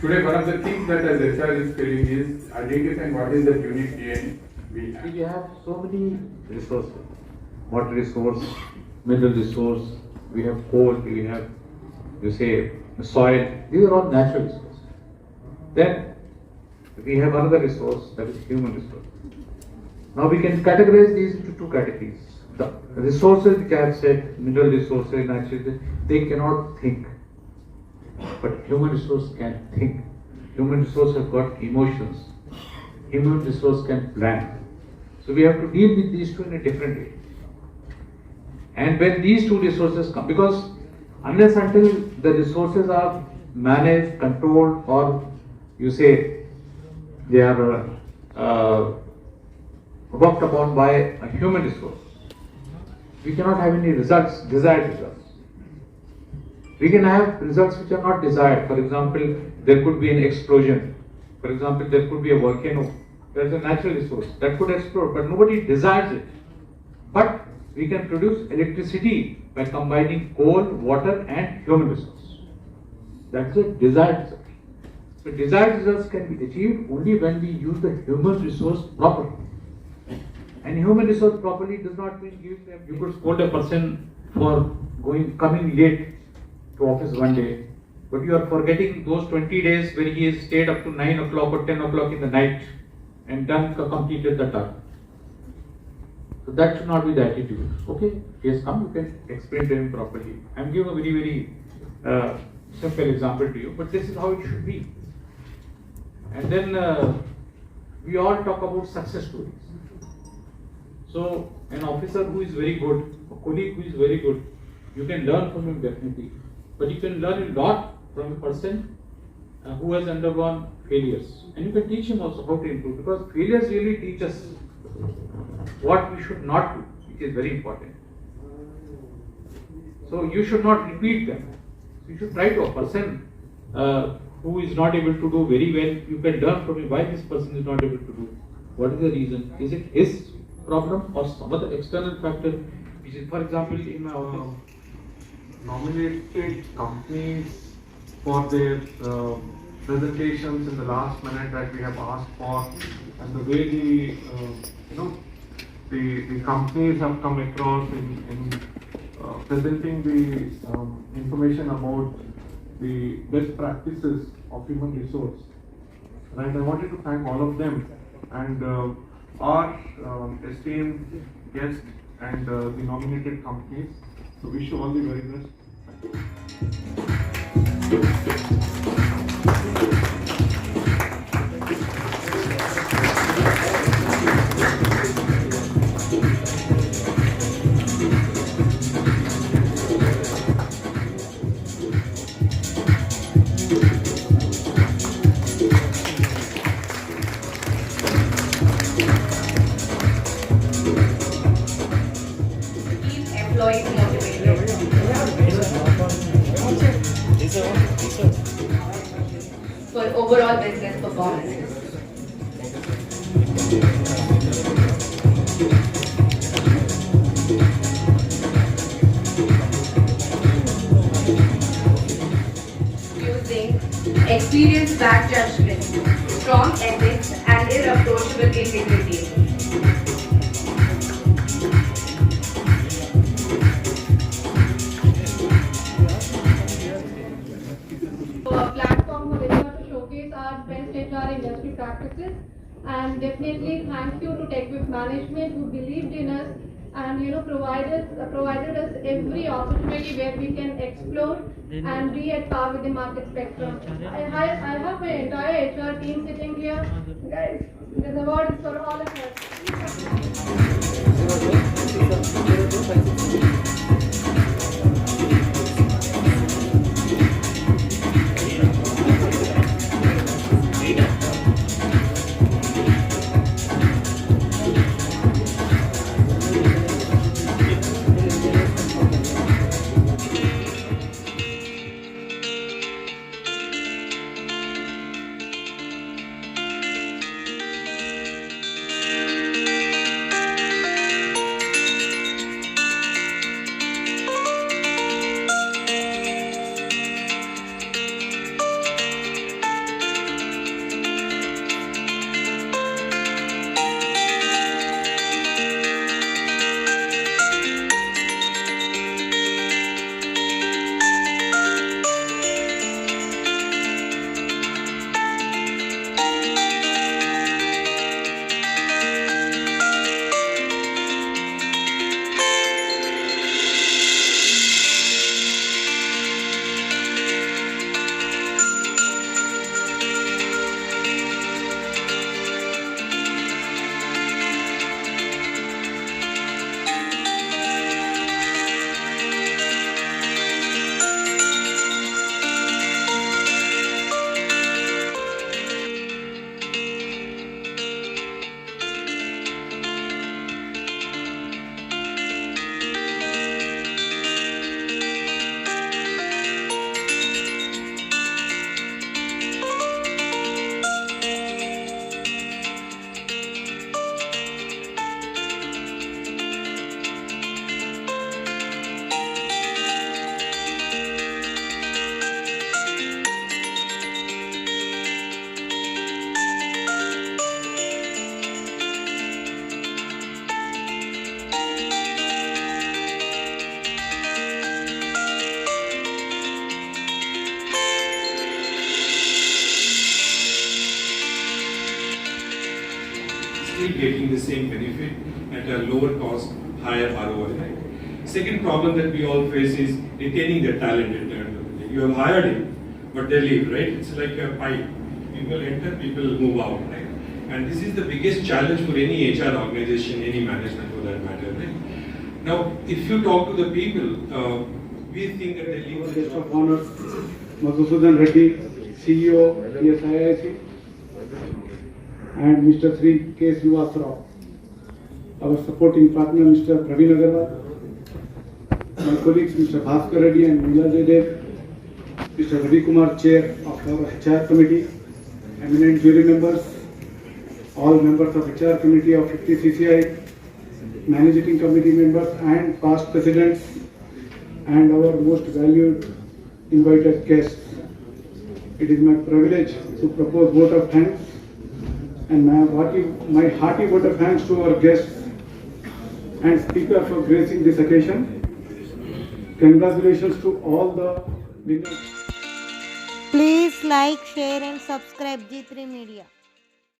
Today, one of the things that as HR is feeling is identifying what is the unique DNA we have. We have so many resources, water resource, mineral resource, we have coal, we have, you say, soil, these are all natural resources. Then we have another resource, that is human resource. Now we can categorize these into two categories. The resources which I have said, mineral resources, natural resources, they cannot think. But human resource can think. Human resource has got emotions. Human resource can plan. So we have to deal with these two in a different way. And when these two resources come, because unless until the resources are managed, controlled, or you say they are worked upon by a human resource, we cannot have any results, desired results. We can have results which are not desired. For example, there could be an explosion. For example, there could be a volcano. There is a natural resource that could explode, but nobody desires it. But we can produce electricity by combining coal, water, and human resource. That's a desired result. So desired results can be achieved only when we use the human resource properly. And human resource properly does not mean giving them. You could scold a person for coming late to office one day, but you are forgetting those 20 days when he has stayed up to 9 o'clock or 10 o'clock in the night and completed the task. So that should not be the attitude. Okay, he has come, you can explain to him properly. I am giving a very, very simple example to you, but this is how it should be. And then we all talk about success stories. So an officer who is very good, a colleague who is very good, you can learn from him definitely. But you can learn a lot from a person who has undergone failures. And you can teach him also how to improve, because failures really teach us what we should not do, which is very important. So you should not repeat them. You should try to a person who is not able to do very well, you can learn from him why this person is not able to do. What is the reason? Is it his problem or some other external factor? Which is, for example, in my office, nominated companies for their presentations in the last minute that we have asked for, and the way the companies have come across in presenting the information about the best practices of human resource. Right, I wanted to thank all of them and our esteemed guests and the nominated companies. So wish you all the very best. Keep employees motivated for overall business performance. Using experience-backed judgment, strong ethics, and irreproachable integrity. A platform for Wipro to showcase our best HR industry practices, and definitely thank you to TechWip management who believed in us and provided us every opportunity where we can explore and be at par with the market spectrum. I have my entire HR team sitting here. Guys, this award is for all of us. replicating the same benefit at a lower cost, higher ROI. Right? Second problem that we all face is retaining the talent at the end of the day. You have hired him, but they leave, right? It's like a pipe. People enter, people move out, right? And this is the biggest challenge for any HR organization, any management for that matter, right? Now, if you talk to the people, we think that they leave the Guest job. of honor, Madhusudan Reddy, CEO, ESIIC, and Mr. Sri K. Srivastava. Our supporting partner, Mr. Praveen Agarwal, my colleagues, Mr. Bhaskar Reddy and Meela Jaydev, Mr. Ravi Kumar, Chair of our HR Committee, eminent jury members, all members of HR Committee of 50 CCI, Managing Committee members and past presidents, and our most valued invited guests. It is my privilege to propose vote of thanks and my hearty vote of thanks to our guests and speaker for gracing this occasion. Congratulations to all the winners. Please like, share and subscribe G3 Media.